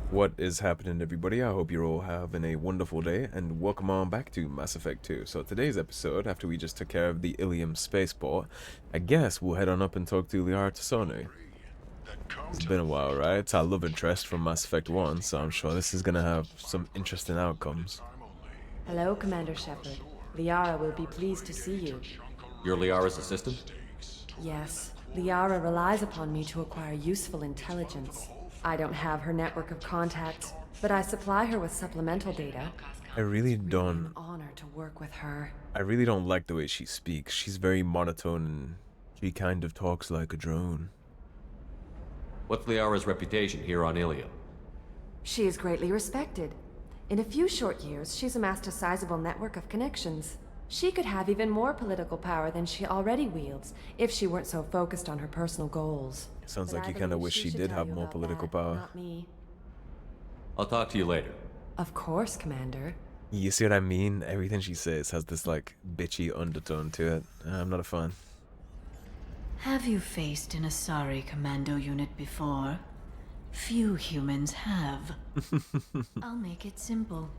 What is happening, everybody? I hope you're all having a wonderful day, and welcome on back to Mass Effect 2. So today's episode, after we just took care of the Illium spaceport, I guess we'll head on up and talk to Liara T'Soni. It's been a while, right? It's our love interest from Mass Effect 1, so I'm sure this is gonna have some interesting outcomes. Hello, Commander Shepard. Liara will be pleased to see you. You're Liara's assistant? Yes, Liara relies upon me to acquire useful intelligence. I don't have her network of contacts, but I supply her with supplemental data. I really It's don't... an honor to work with her. I really don't like the way she speaks. She's very monotone and she kind of talks like a drone. What's Liara's reputation here on Illium? She is greatly respected. In a few short years, she's amassed a sizable network of connections. She could have even more political power than she already wields if she weren't so focused on her personal goals. Sounds But like I you kind of believe wish she should did tell have you more about political that, power. Not me. I'll talk to you later. Of course, Commander. You see what I mean? Everything she says has this, like, bitchy undertone to it. I'm not a fan. Have you faced an Asari commando unit before? Few humans have. I'll make it simple.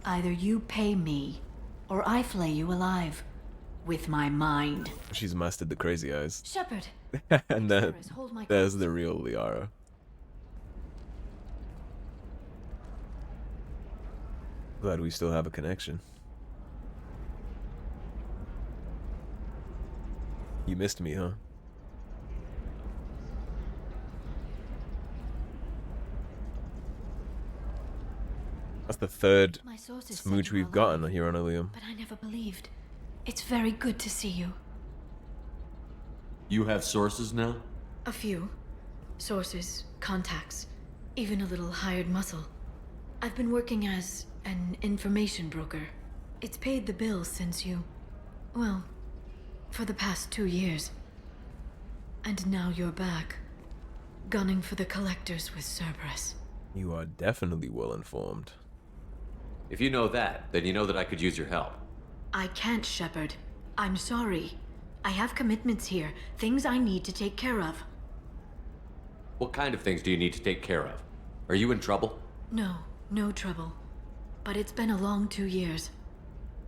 Either you pay me, or I flay you alive. With my mind. She's mastered the crazy eyes. Shepard! And then Lazarus, hold my there's course. the real Liara. Glad we still have a connection. You missed me, huh? That's the third My sources said smooch you were we've gotten alive, here on Illium. but I never believed. It's very good to see you. You have sources now? A few. Sources, contacts, even a little hired muscle. I've been working as an information broker. It's paid the bills since you... well, for the past 2 years. And now you're back, gunning for the collectors with Cerberus. You are definitely well informed. If you know that, then you know that I could use your help. I can't, Shepard. I'm sorry. I have commitments here, things I need to take care of. What kind of things do you need to take care of? Are you in trouble? No, no trouble. But it's been a long 2 years.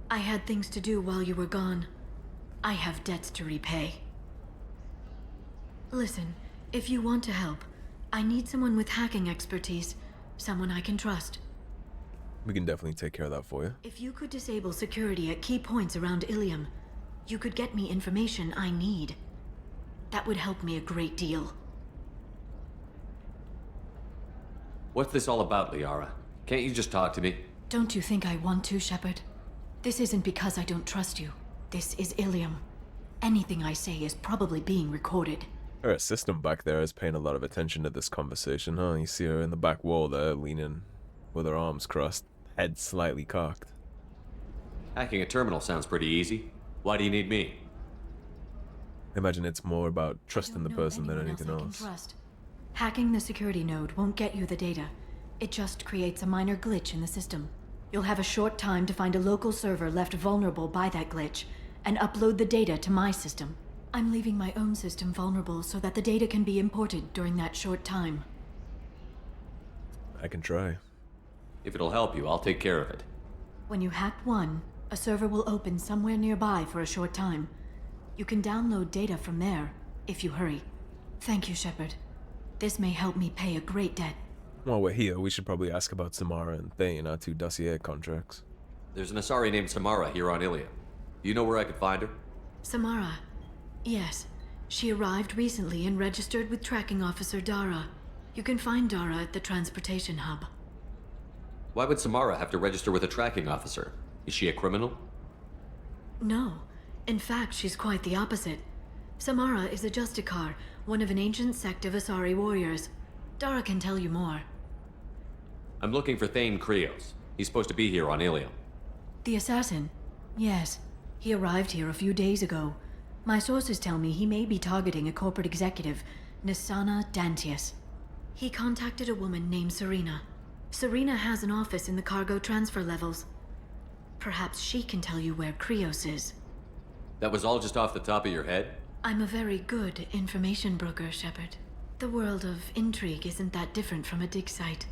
I had things to do while you were gone. I have debts to repay. Listen, if you want to help, I need someone with hacking expertise. Someone I can trust. We can definitely take care of that for you. If you could disable security at key points around Illium, you could get me information I need. That would help me a great deal. What's this all about, Liara? Can't you just talk to me? Don't you think I want to, Shepard? This isn't because I don't trust you. This is Illium. Anything I say is probably being recorded. Her assistant back there is paying a lot of attention to this conversation, huh? You see her in the back wall there, leaning with her arms crossed, head slightly cocked. Hacking a terminal sounds pretty easy. Why do you need me? I imagine it's more about trusting the I don't know person than anyone anything I can else. trust. Hacking the security node won't get you the data. It just creates a minor glitch in the system. You'll have a short time to find a local server left vulnerable by that glitch, and upload the data to my system. I'm leaving my own system vulnerable so that the data can be imported during that short time. I can try. If it'll help you, I'll take care of it. When you hack one, a server will open somewhere nearby for a short time. You can download data from there, if you hurry. Thank you, Shepard. This may help me pay a great debt. While we're here, we should probably ask about Samara and Thane, our 2 dossier contracts. There's an Asari named Samara here on Illium. Do you know where I could find her? Samara. Yes. She arrived recently and registered with Tracking Officer Dara. You can find Dara at the transportation hub. Why would Samara have to register with a tracking officer? Is she a criminal? No. In fact, she's quite the opposite. Samara is a Justicar, one of an ancient sect of Asari warriors. Dara can tell you more. I'm looking for Thane Krios. He's supposed to be here on Illium. The assassin? Yes. He arrived here a few days ago. My sources tell me he may be targeting a corporate executive, Nisana Dantius. He contacted a woman named Serena. Serena has an office in the cargo transfer levels. Perhaps she can tell you where Krios is. That was all just off the top of your head? I'm a very good information broker, Shepard. The world of intrigue isn't that different from a dig site.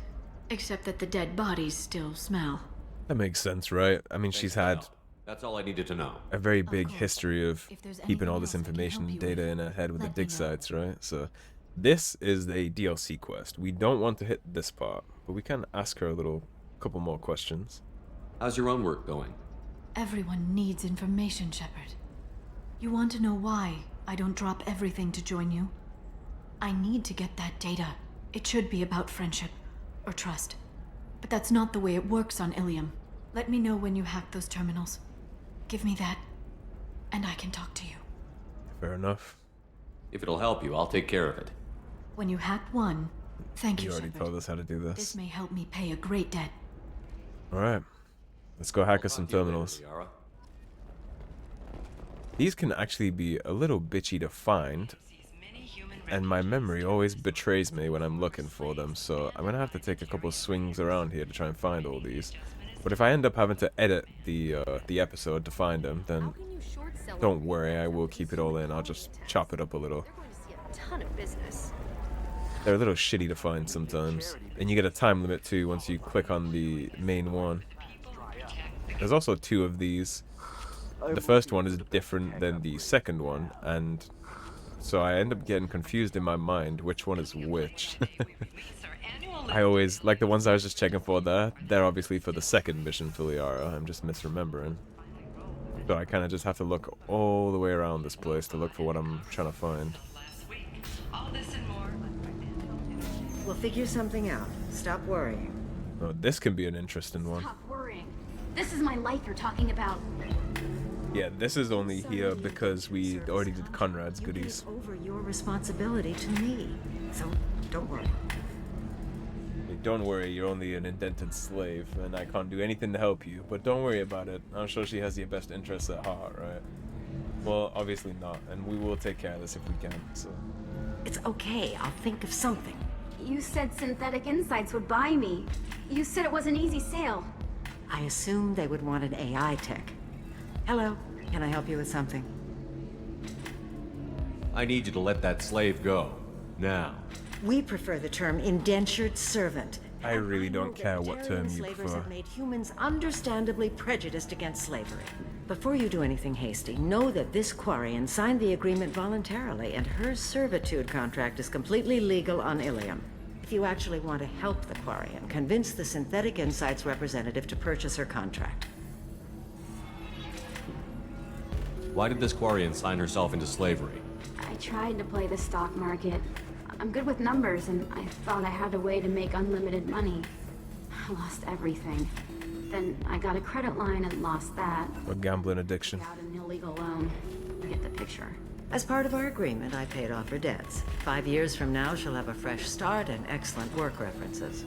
Except that the dead bodies still smell. That makes sense, right? I mean, she's had That's all I needed to know. a very big course. history of If there's keeping anything all this else I can help information you data with, in her head with the let me dig know. sites, right? So this is a DLC quest. We don't want to hit this part, but we can ask her a couple more questions. How's your own work going? Everyone needs information, Shepard. You want to know why I don't drop everything to join you? I need to get that data. It should be about friendship or trust. But that's not the way it works on Illium. Let me know when you hack those terminals. Give me that, and I can talk to you. Fair enough. If it'll help you, I'll take care of it. When you hack one, thank you, You already Shepard. told us how to do This this. may help me pay a great debt. Alright. Let's go hack us some Talk to you later, terminals. Liara. These can actually be a little bitchy to find, and my memory always betrays me when I'm looking for them, so I'm gonna have to take a couple swings around here to try and find all these. But if I end up having to edit the episode to find them, then don't worry, I will keep it all in. I'll just chop it up a little. Ton of business. They're a little shitty to find sometimes, and you get a time limit too once you click on the main one. There's also two of these. The first one is different than the second one, and so I end up getting confused in my mind which one is which. I always, like the ones I was just checking for there, they're obviously for the second mission for Liara. I'm just misremembering. So I kind of just have to look all the way around this place to look for what I'm trying to find. We'll figure something out. Stop worrying. Oh, this can be an interesting one. Stop worrying. This is my life you're talking about. Yeah, this is only here because we already did Conrad's You goodies. gave over your responsibility to me. So don't worry. Hey, don't worry, you're only an indented slave, and I can't do anything to help you. But don't worry about it. I'm sure she has your best interests at heart, right? Well, obviously not, and we will take care of this if we can, so... It's okay. I'll think of something. You said Synthetic Insights would buy me. You said it was an easy sale. I assumed they would want an AI tech. Hello. Can I help you with something? I need you to let that slave go. Now. We prefer the term indentured servant. I really know don't that care what term Terran you slavers prefer. have made humans understandably prejudiced against slavery. Before you do anything hasty, know that this Quarian signed the agreement voluntarily, and her servitude contract is completely legal on Illium. If you actually want to help the Quarian, convince the Synthetic Insights representative to purchase her contract. Why did this Quarian sign herself into slavery? I tried to play the stock market. I'm good with numbers, and I thought I had a way to make unlimited money. I lost everything. Then I got a credit line and lost that. A gambling addiction. Got an illegal loan. You get the picture. As part of our agreement, I paid off her debts. 5 years from now, she'll have a fresh start and excellent work references.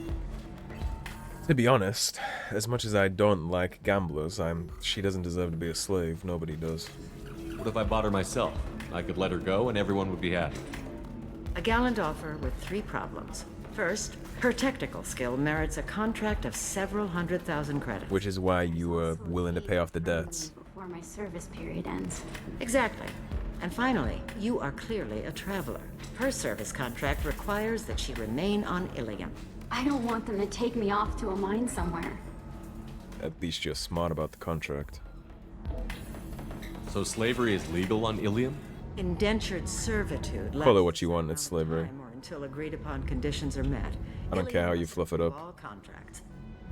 To be honest, as much as I don't like gamblers, she doesn't deserve to be a slave. Nobody does. What if I bought her myself? I could let her go and everyone would be happy. A gallant offer with 3 problems. First, her technical skill merits a contract of several 100,000 credits. Which is why you were willing to pay off the debts. Before my service period ends. Exactly. And finally, you are clearly a traveler. Her service contract requires that she remain on Illium. I don't want them to take me off to a mine somewhere. At least you're smart about the contract. So slavery is legal on Illium? Indentured servitude. Call it what you want, it's slavery. Or until agreed upon conditions are met. I don't care how you Illium fluff it must up. approve all contracts.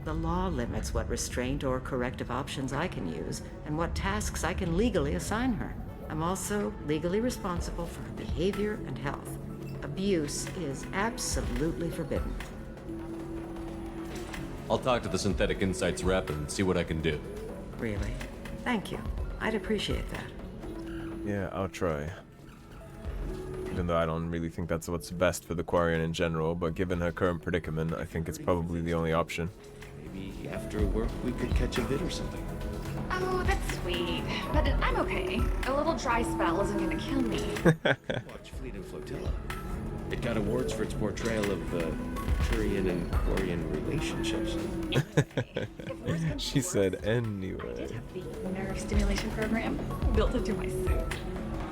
The law limits what restraint or corrective options I can use and what tasks I can legally assign her. I'm also legally responsible for her behavior and health. Abuse is absolutely forbidden. I'll talk to the Synthetic Insights rep and see what I can do. Really? Thank you. I'd appreciate that. Yeah, I'll try. Even though I don't really think that's what's best for the Quarian in general, but given her current predicament, I think it's probably the only option. Maybe after work we could catch a vid or something. Oh, that's sweet. But I'm okay. A little dry spell isn't gonna kill me. Watch Fleet and Flotilla. It got awards for its portrayal of the Turian and Quarian relationships. She said anyway. The nerve stimulation program built into my suit.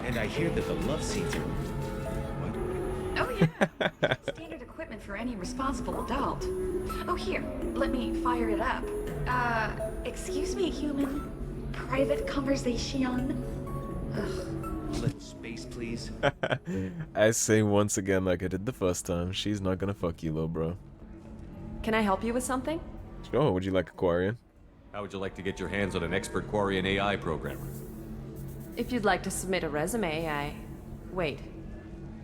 And I hear that the love scenes are... What? Oh yeah. Standard equipment equipment for any responsible adult. Oh, here, let me fire it up. Excuse me, human. Private conversation. Ugh. A little space, please. I say once again, like I did the first time, she's not gonna fuck you, little bro. Can I help you with something? Sure, would you like a Quarian? How would you like to get your hands on an expert Quarian AI programmer? If you'd like to submit a resume, Wait.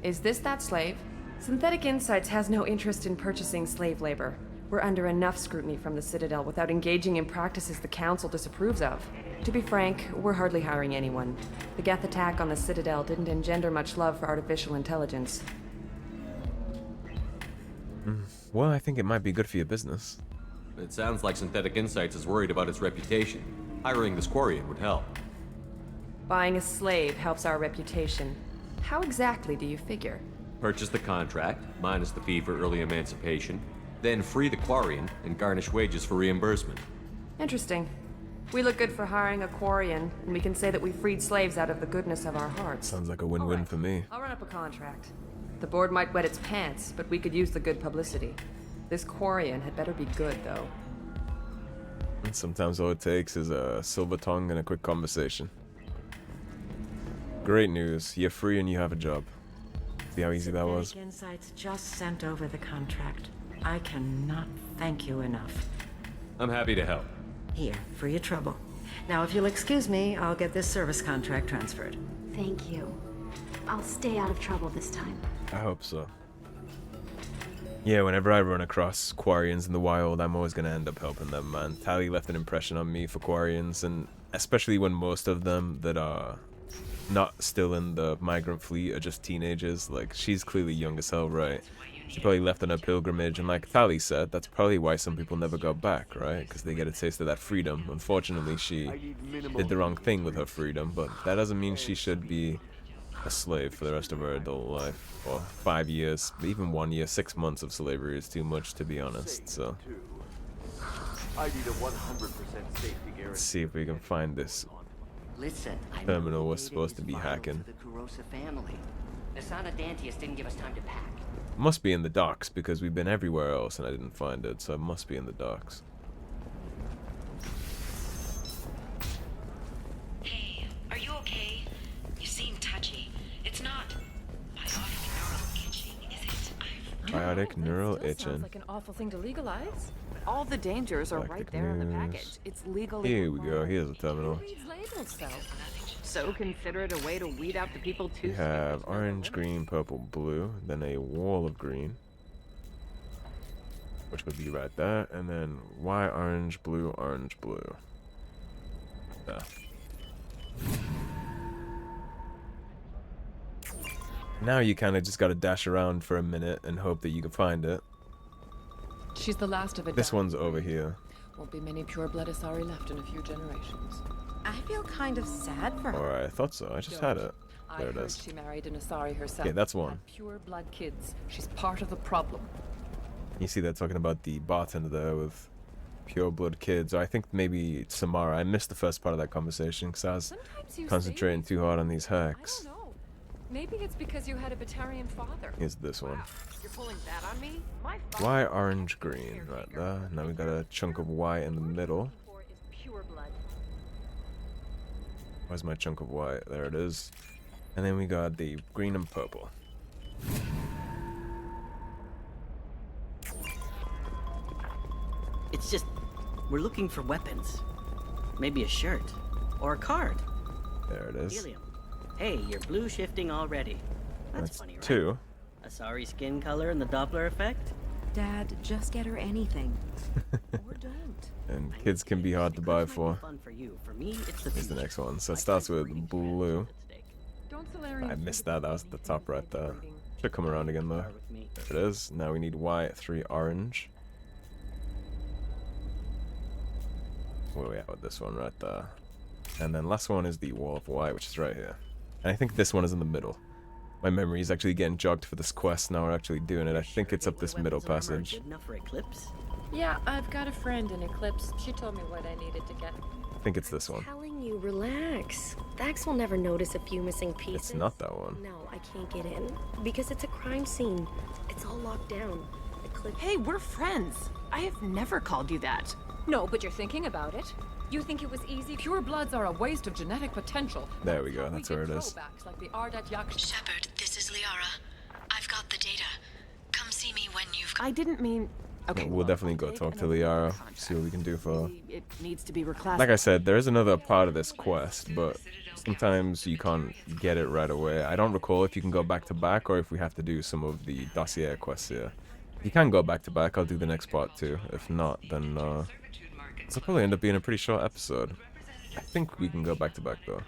Is this that slave? Synthetic Insights has no interest in purchasing slave labor. We're under enough scrutiny from the Citadel without engaging in practices the Council disapproves of. To be frank, we're hardly hiring anyone. The Geth attack on the Citadel didn't engender much love for artificial intelligence. Well, I think it might be good for your business. It sounds like Synthetic Insights is worried about its reputation. Hiring this Quarian would help. Buying a slave helps our reputation. How exactly do you figure? Purchase the contract, minus the fee for early emancipation, then free the Quarian and garnish wages for reimbursement. Interesting. We look good for hiring a Quarian, and we can say that we freed slaves out of the goodness of our hearts. Sounds like a win-win Alright, for me. I'll run up a contract. The board might wet its pants, but we could use the good publicity. This Quarian had better be good, though. And sometimes all it takes is a silver tongue and a quick conversation. Great news. You're free and you have a job. See how easy that was? Synthetic Insights just sent over the contract. I cannot thank you enough. I'm happy to help. Here, for your trouble. Now, if you'll excuse me, I'll get this service contract transferred. Thank you. I'll stay out of trouble this time. I hope so. Yeah, whenever I run across Quarians in the wild, I'm always gonna end up helping them, man. Tali left an impression on me for Quarians, and especially when most of them that are not still in the migrant fleet are just teenagers. Like, she's clearly young as hell, right? She probably left on her pilgrimage, and like Tali said, that's probably why some people never go back, right? Because they get a taste of that freedom. Unfortunately, she did the wrong thing with her freedom, but that doesn't mean she should be a slave for the rest of her adult life. Or 5 years, even 1 year, 6 months of slavery is too much, to be honest, so. I need a 100% safety guarantee. Let's see if we can find this Listen, I terminal know we're supposed to be vital hacking. to the Kurosa family. Nasana Dantius didn't give us time to pack. Must be in the docks, because we've been everywhere else and I didn't find it, so it must be in the docks. Hey, are you okay? You seem touchy. It's not biotic neural itching, is it? Biotic neural Still itching. sounds like an awful thing to legalize. All the dangers are right Galactic there in the news. package. It's legally Here we go, compliant. here's a terminal. Who reads labels, though? So consider it a way to weed out the people too. We have orange, green, purple, blue, then a wall of green, which would be right there, and then Y, orange, blue, there. Now you kind of just gotta dash around for a minute and hope that you can find it. She's the last of a This dying one's over here. Won't be many pure-blood Asari left in a few generations. I feel kind of sad for her. Alright, I thought so. I just had it. There it I heard is. she married an Asari herself. Okay, that's one. Pure-blood kids. She's part of the problem. You see that talking about the bartender there with pure blood kids. Or I think maybe Samara. I missed the first part of that conversation because I was Sometimes you concentrating say too hard on these I hacks. don't know. Maybe it's because you had a Batarian father. Here's this one. Wow, you're pulling that on me? My father Y, orange, green, right there. Now we got a chunk of Y in the middle. is pure blood. Where's my chunk of Y? There it is. And then we got the green and purple. It's just, we're looking for weapons. Maybe a shirt. Or a card. There it is. Illium. Hey, you're blue shifting already. That's That's funny, right? 2. Asari skin color and the Doppler effect? Dad, just get her anything. Or don't. And kids can be hard to buy for. Fun for you. For me, it's the Here's the future. next one. So it I starts can't with breathe blue. at stake. Don't Solarians I think missed it's that. That was funny at the top right there. breeding? Should come around again though. Car with me. There it is. Now we need Y, 3 orange. Where are we at with this one? Right there. And then last one is the wall of Y, which is right here. And I think this one is in the middle. My memory is actually getting jogged for this quest. Now we're actually doing it. I think it's up this middle Weapons and armor are passage. good enough for Eclipse? Yeah, I've got a friend in Eclipse. She told me what I needed to get. I think it's this one. Telling you, relax. Dax will never notice a few missing pieces. It's not that one. No, I can't get in because it's a crime scene. It's all locked down. click. Hey, we're friends. I have never called you that. No, but you're thinking about it. You think it was easy? Pure bloods are a waste of genetic potential. There we go, that's where it is. Like the Ardat Yak- Shepard, this is Liara. I've got the data. Come see me when you've... I didn't mean... Okay, we'll definitely go talk to Liara, see what we can do for her. It needs to be reclassified. Like I said, there is another part of this quest, but sometimes you can't get it right away. I don't recall if you can go back to back or if we have to do some of the dossier quests here. If you can go back to back, I'll do the next part too. If not, then this will probably end up being a pretty short episode. I think we can go back to back though.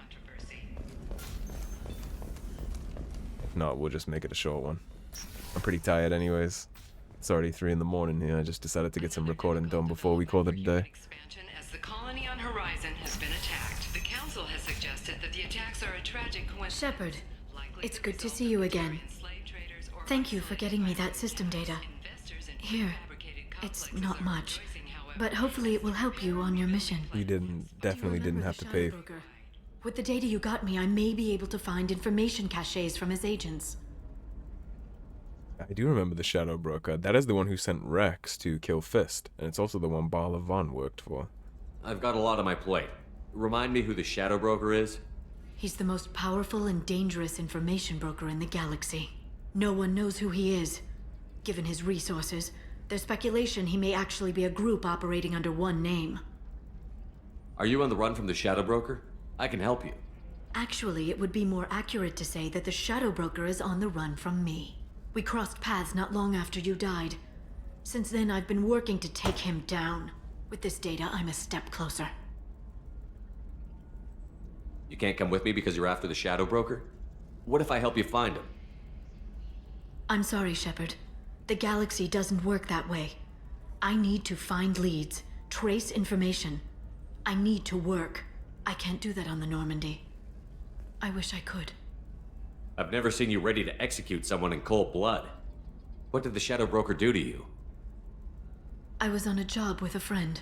If not, we'll just make it a short one. I'm pretty tired anyways. It's already 3 in the morning here. I just decided to get some recording done before we call it a day. As the colony on Horizon has been attacked, the Council has suggested that the attacks are a tragic coincidence. Shepard, it's good to see you again. Thank you for getting me that system data. Here, it's not much, but hopefully it will help you on your mission. You definitely didn't have to pay. With the data you got me, I may be able to find information caches from his agents. I do remember the Shadow Broker. That is the one who sent Rex to kill Fist, and it's also the one Bala Vaughn worked for. I've got a lot on my plate. Remind me who the Shadow Broker is? He's the most powerful and dangerous information broker in the galaxy. No one knows who he is. Given his resources, there's speculation he may actually be a group operating under one name. Are you on the run from the Shadow Broker? I can help you. Actually, it would be more accurate to say that the Shadow Broker is on the run from me. We crossed paths not long after you died. Since then, I've been working to take him down. With this data, I'm a step closer. You can't come with me because you're after the Shadow Broker? What if I help you find him? I'm sorry, Shepard. The galaxy doesn't work that way. I need to find leads, trace information. I need to work. I can't do that on the Normandy. I wish I could. I've never seen you ready to execute someone in cold blood. What did the Shadow Broker do to you? I was on a job with a friend.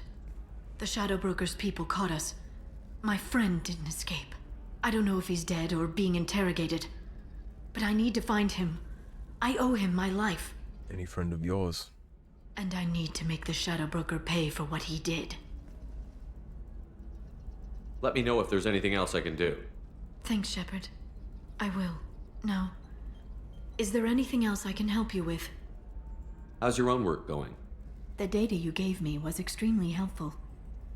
The Shadow Broker's people caught us. My friend didn't escape. I don't know if he's dead or being interrogated. But I need to find him. I owe him my life. Any friend of yours? And I need to make the Shadow Broker pay for what he did. Let me know if there's anything else I can do. Thanks, Shepard. I will. Now, is there anything else I can help you with? How's your own work going? The data you gave me was extremely helpful.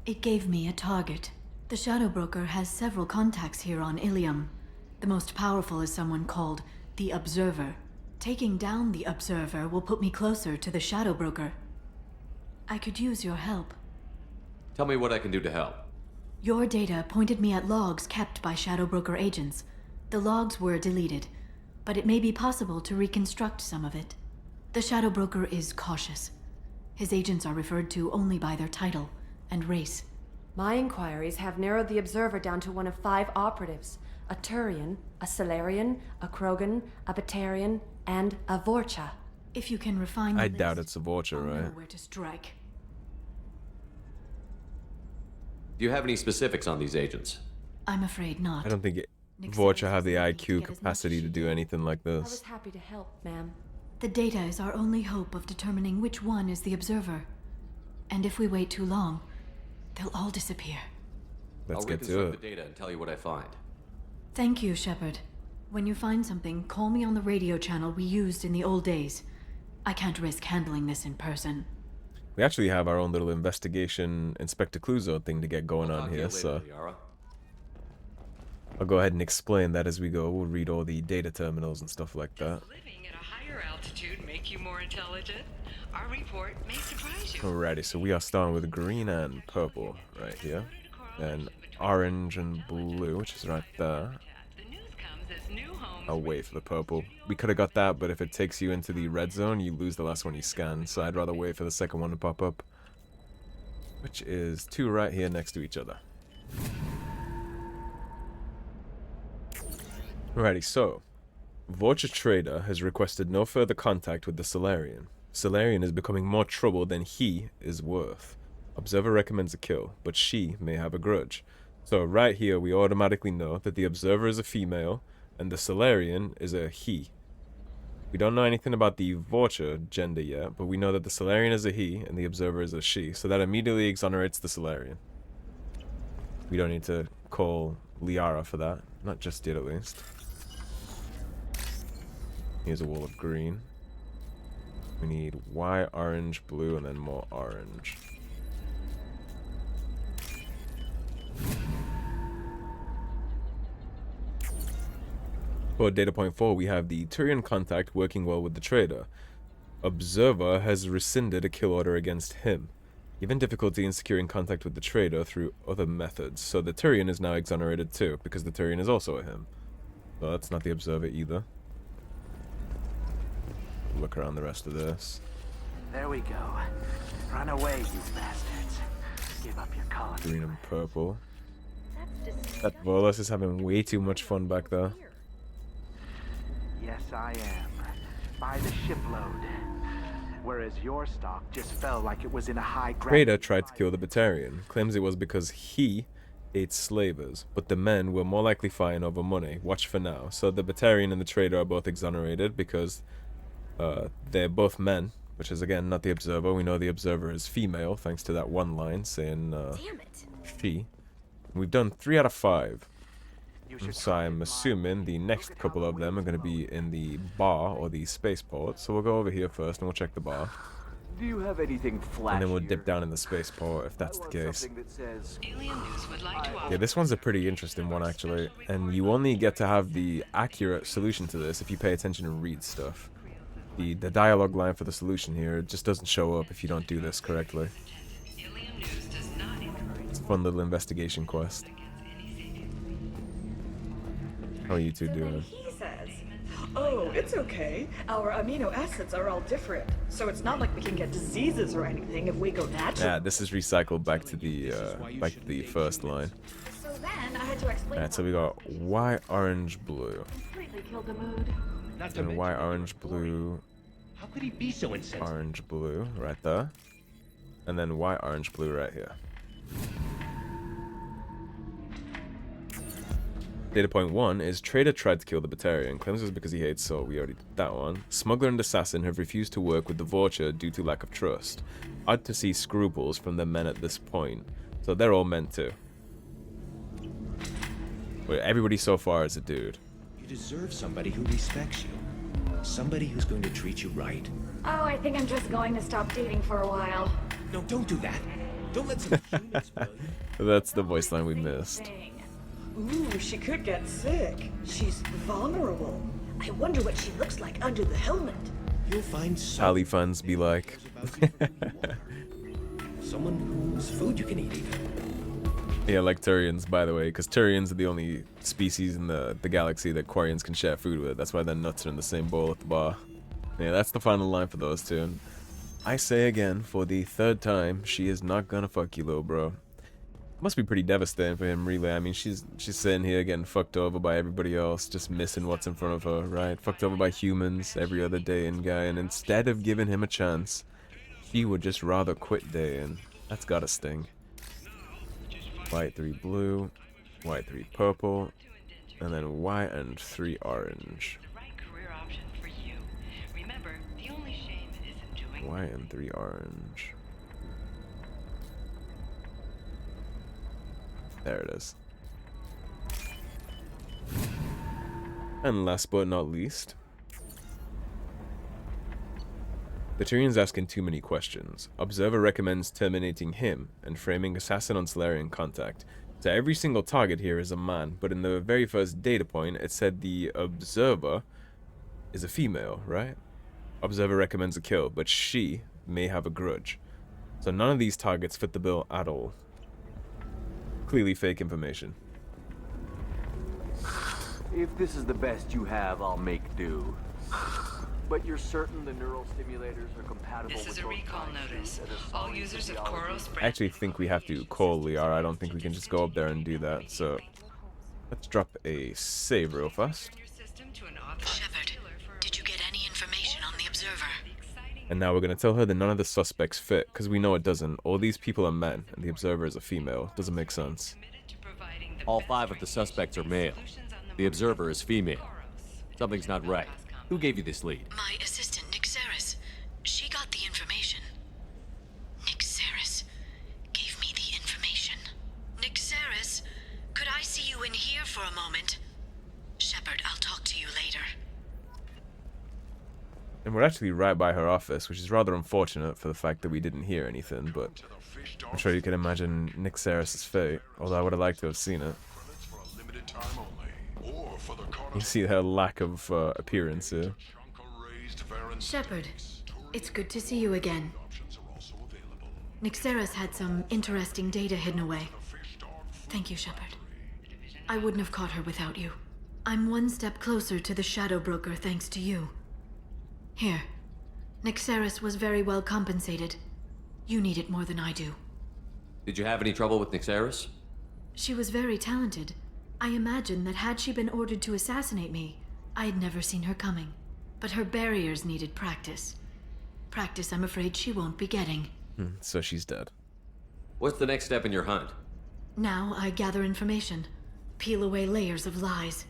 It gave me a target. The Shadow Broker has several contacts here on Illium. The most powerful is someone called the Observer. Taking down the Observer will put me closer to the Shadow Broker. I could use your help. Tell me what I can do to help. Your data pointed me at logs kept by Shadow Broker agents. The logs were deleted, but it may be possible to reconstruct some of it. The Shadow Broker is cautious. His agents are referred to only by their title and race. My inquiries have narrowed the Observer down to one of 5 operatives. A Turian, a Solarian, a Krogan, a Batarian, and a Vorcha. If you can refine the I list, doubt it's a Vorcha, I'll know right? where to strike. Do you have any specifics on these agents? I'm afraid not. I don't think Vorcha have the IQ capacity to do anything like I was this. happy to help, ma'am. The data is our only hope of determining which one is the Observer. And if we wait too long, they'll all disappear. Let's I'll get to reconstruct it. the data and tell you what I find. Thank you, Shepard. When you find something, call me on the radio channel we used in the old days. I can't risk handling this in person. We actually have our own little investigation Inspector Clouseau thing to get going on here, so I'll go ahead and explain that as we go. We'll read all the data terminals and stuff like that. Living at a higher altitude make you more intelligent? Our report may surprise you. Alrighty, so we are starting with green and purple right here, and orange and blue, which is right there. I'll wait for the purple. We could have got that, but if it takes you into the red zone, you lose the last one you scan, so I'd rather wait for the second one to pop up, which is 2 right here next to each other. Alrighty, so Vorcha Trader has requested no further contact with the Solarian. Solarian is becoming more trouble than he is worth. Observer recommends a kill, but she may have a grudge. So right here we automatically know that the Observer is a female and the Solarian is a he. We don't know anything about the Vulture gender yet, but we know that the Solarian is a he and the Observer is a she, so that immediately exonerates the Solarian. We don't need to call Liara for that. Not just yet, at least. Here's a wall of green. We need white, orange, blue, and then more orange. For data point 4, we have the Turian contact working well with the trader. Observer has rescinded a kill order against him, given difficulty in securing contact with the trader through other methods. So the Turian is now exonerated too, because the Turian is also a him. Well, that's not the Observer either. Look around the rest of this. There we go. Run away, you bastards. Give up your colony. Green and purple. That Volus is having way too much fun back there. Yes, I am. By the shipload. Whereas your stock just fell like it was in a high gravity. Trader tried to kill the Batarian. Claims it was because he ate slavers, but the men were more likely fighting over money. Watch for now. So the Batarian and the trader are both exonerated because they're both men, which is again not the Observer. We know the Observer is female thanks to that one line saying Damn it. she. We've done 3 out of 5. So I'm assuming the next couple of them are going to be in the bar or the spaceport. So we'll go over here first and we'll check the bar. Do you have anything flashy? And then we'll dip down in the spaceport if that's the case. Yeah, this one's a pretty interesting one actually. And you only get to have the accurate solution to this if you pay attention and read stuff. The dialogue line for the solution here just doesn't show up if you don't do this correctly. It's a fun little investigation quest. How are you two doing? He says, oh, it's okay. Our amino acids are all different, so it's not like we can get diseases or anything if we go natural. Yeah, this is recycled back to the first line. So then I had to explain. Alright, so we got white, orange, blue. Completely killed the mood. And white, orange, blue. How could he be so insensitive? Orange, blue, right there. And then white, orange, blue right here. Data point 1 is Trader tried to kill the Batarian. Claims it was because he hates salt. We already did that one. Smuggler and Assassin have refused to work with the Vulture due to lack of trust. Odd to see scruples from the men at this point. So they're all meant to. Well, everybody so far is a dude. You deserve somebody who respects you. Somebody who's going to treat you right. Oh, I think I'm just going to stop dating for a while. No, don't do that. Don't let some humans spoil you. That's the voice line we missed. Ooh, she could get sick. She's vulnerable. I wonder what she looks like under the helmet. You'll find Ali fans be like. Someone whose food you can eat even. Yeah, like Turians, by the way, because Turians are the only species in the galaxy that Quarians can share food with. That's why their nuts are in the same bowl at the bar. Yeah, that's the final line for those two. And I say again, for the 3rd time, she is not gonna fuck you, little bro. Must be pretty devastating for him, really. I mean, she's sitting here getting fucked over by everybody else, just missing what's in front of her, right? Fucked over by humans every other day and guy, and instead of giving him a chance, she would just rather quit dating. That's gotta sting. White 3 blue, white 3 purple, and then white and 3 orange. White and 3 orange. There it is. And last but not least, the Turian's asking too many questions. Observer recommends terminating him and framing Assassin on Solarian contact. So every single target here is a man, but in the very first data point, it said the Observer is a female, right? Observer recommends a kill, but she may have a grudge. So none of these targets fit the bill at all. Clearly fake information. If this is the best you have, I'll make do. But you're certain the neural stimulators are compatible with This is a recall notice. All users of Koros I actually think we have to call Liara. I don't think we can just go up there and do that. So let's drop a save real fast. Shepard, did you get any information on the Observer? And now we're going to tell her that none of the suspects fit, because we know it doesn't. All these people are men, and the Observer is a female. Doesn't make sense. All 5 of the suspects are male. The Observer is female. Something's not right. Who gave you this lead? My assistant, Cerberus. She got the information. Cerberus gave me the information. Cerberus, could I see you in here for a moment? Shepard, I'll talk to you later. And we're actually right by her office, which is rather unfortunate for the fact that we didn't hear anything, but I'm sure you can imagine Cerberus' fate, although I would have liked to have seen it. You see her lack of appearance here. Shepard, it's good to see you again. Cerberus had some interesting data hidden away. Thank you, Shepard. I wouldn't have caught her without you. I'm one step closer to the Shadow Broker thanks to you. Here. Cerberus was very well compensated. You need it more than I do. Did you have any trouble with Cerberus? She was very talented. I imagine that had she been ordered to assassinate me, I had never seen her coming. But her barriers needed practice. Practice I'm afraid she won't be getting. So she's dead. What's the next step in your hunt? Now I gather information, peel away layers of lies,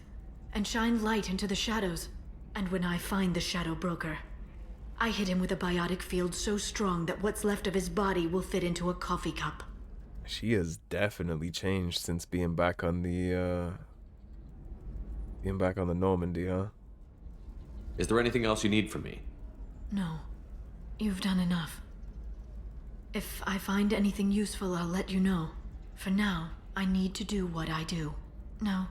and shine light into the shadows. And when I find the Shadow Broker, I hit him with a biotic field so strong that what's left of his body will fit into a coffee cup. She has definitely changed since being back on the Normandy, huh? Is there anything else you need from me? No. You've done enough. If I find anything useful, I'll let you know. For now, I need to do what I do. Now,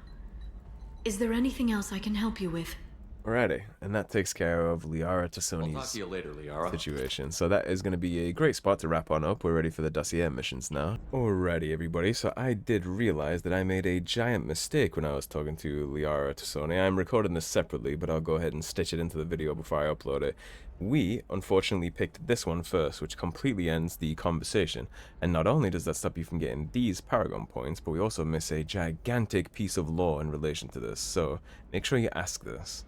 is there anything else I can help you with? Alrighty, and that takes care of Liara I'll T'Soni's talk to you later, Liara. situation. So that is going to be a great spot to wrap on up. We're ready for the dossier missions now. Alrighty, everybody. So I did realize that I made a giant mistake when I was talking to Liara T'Soni. I'm recording this separately, but I'll go ahead and stitch it into the video before I upload it. We, unfortunately, picked this one first, which completely ends the conversation. And not only does that stop you from getting these Paragon points, but we also miss a gigantic piece of lore in relation to this. So make sure you ask this.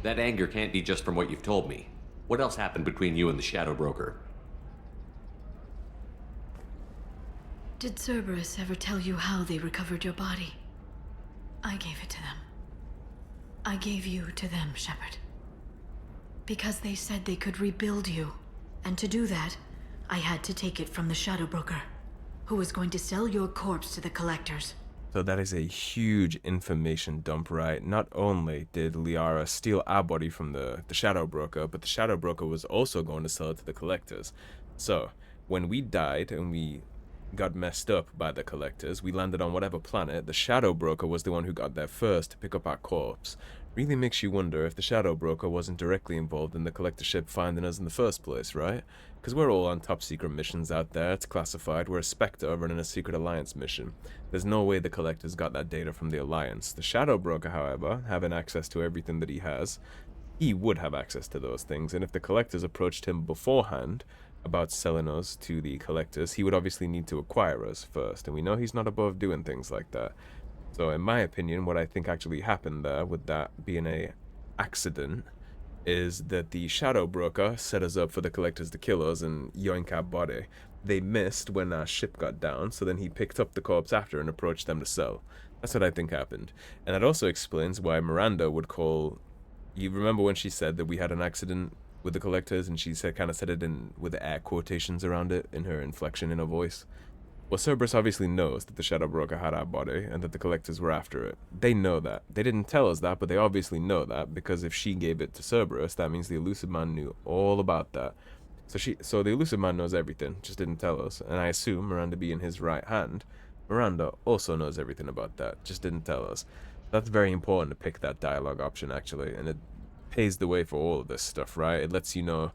That anger can't be just from what you've told me. What else happened between you and the Shadow Broker? Did Cerberus ever tell you how they recovered your body? I gave it to them. I gave you to them, Shepard. Because they said they could rebuild you. And to do that, I had to take it from the Shadow Broker, who was going to sell your corpse to the collectors. So that is a huge information dump, right? Not only did Liara steal our body from the Shadow Broker, but the Shadow Broker was also going to sell it to the collectors. So, when we died and we got messed up by the collectors, we landed on whatever planet, the Shadow Broker was the one who got there first to pick up our corpse. Really makes you wonder if the Shadow Broker wasn't directly involved in the collector ship finding us in the first place, right? Because we're all on top secret missions out there, it's classified, we're a Spectre running a secret Alliance mission. There's no way the collectors got that data from the Alliance. The Shadow Broker, however, having access to everything that he has, he would have access to those things, and if the collectors approached him beforehand about selling us to the collectors, he would obviously need to acquire us first, and we know he's not above doing things like that. So in my opinion, what I think actually happened there, with that being a accident, is that the Shadow Broker set us up for the collectors to kill us and yoink our body. They missed when our ship got down, so then he picked up the corpse after and approached them to sell. That's what I think happened. And that also explains why Miranda would call... You remember when she said that we had an accident with the collectors, and she said, kind of said it in with the air quotations around it in her inflection in her voice? Well, Cerberus obviously knows that the Shadow Broker had our body and that the collectors were after it. They know that. They didn't tell us that, but they obviously know that, because if she gave it to Cerberus, that means the Illusive Man knew all about that. So the Illusive Man knows everything, just didn't tell us. And I assume, Miranda being his right hand, Miranda also knows everything about that, just didn't tell us. That's very important to pick that dialogue option, actually, and it paves the way for all of this stuff, right? It lets you know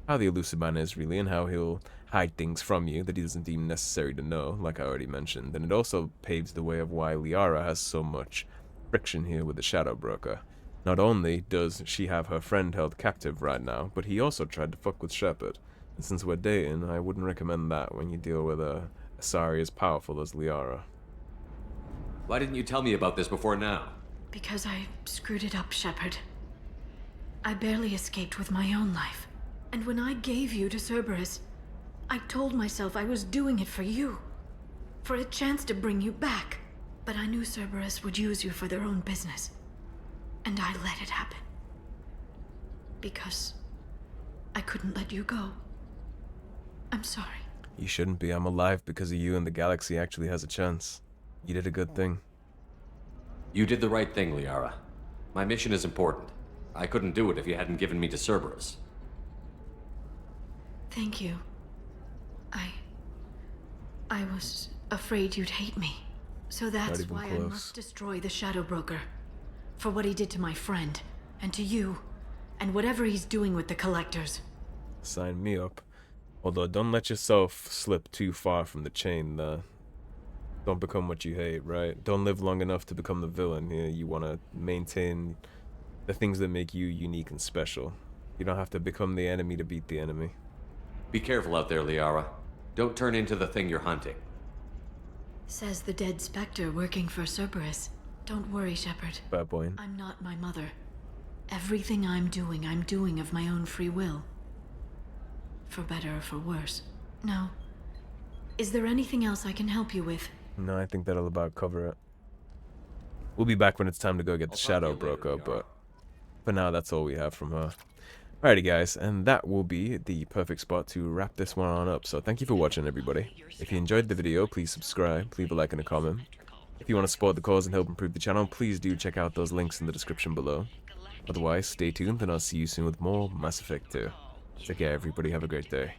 how the Illusive Man is really, and how he'll hide things from you that he doesn't deem necessary to know, like I already mentioned. And it also paves the way of why Liara has so much friction here with the Shadow Broker. Not only does she have her friend held captive right now, but he also tried to fuck with Shepard. And since we're dating, I wouldn't recommend that when you deal with a Asari as powerful as Liara. Why didn't you tell me about this before now? Because I screwed it up, Shepard. I barely escaped with my own life. And when I gave you to Cerberus, I told myself I was doing it for you. For a chance to bring you back. But I knew Cerberus would use you for their own business. And I let it happen. because I couldn't let you go. I'm sorry. You shouldn't be. I'm alive because of you, and the galaxy actually has a chance. You did a good thing. You did the right thing, Liara. My mission is important. I couldn't do it if you hadn't given me to Cerberus. Thank you. I was afraid you'd hate me. So that's why I must destroy the Shadow Broker. For what he did to my friend, and to you, and whatever he's doing with the Collectors. Sign me up. Although, don't let yourself slip too far from the chain, don't become what you hate, right? Don't live long enough to become the villain. You want to maintain the things that make you unique and special. You don't have to become the enemy to beat the enemy. Be careful out there, Liara. Don't turn into the thing you're hunting. Says the dead Spectre working for Cerberus. Don't worry, Shepard. Bad boy. I'm not my mother. Everything I'm doing of my own free will. For better or for worse. Now, is there anything else I can help you with? No, I think that'll about cover it. We'll be back when it's time to go get the Shadow Broker, but for now, that's all we have from her. Alrighty, guys, and that will be the perfect spot to wrap this one on up. So thank you for watching, everybody. If you enjoyed the video, please subscribe, leave a like and a comment. If you want to support the cause and help improve the channel, please do check out those links in the description below. Otherwise, stay tuned, and I'll see you soon with more Mass Effect 2. Take care, everybody. Have a great day.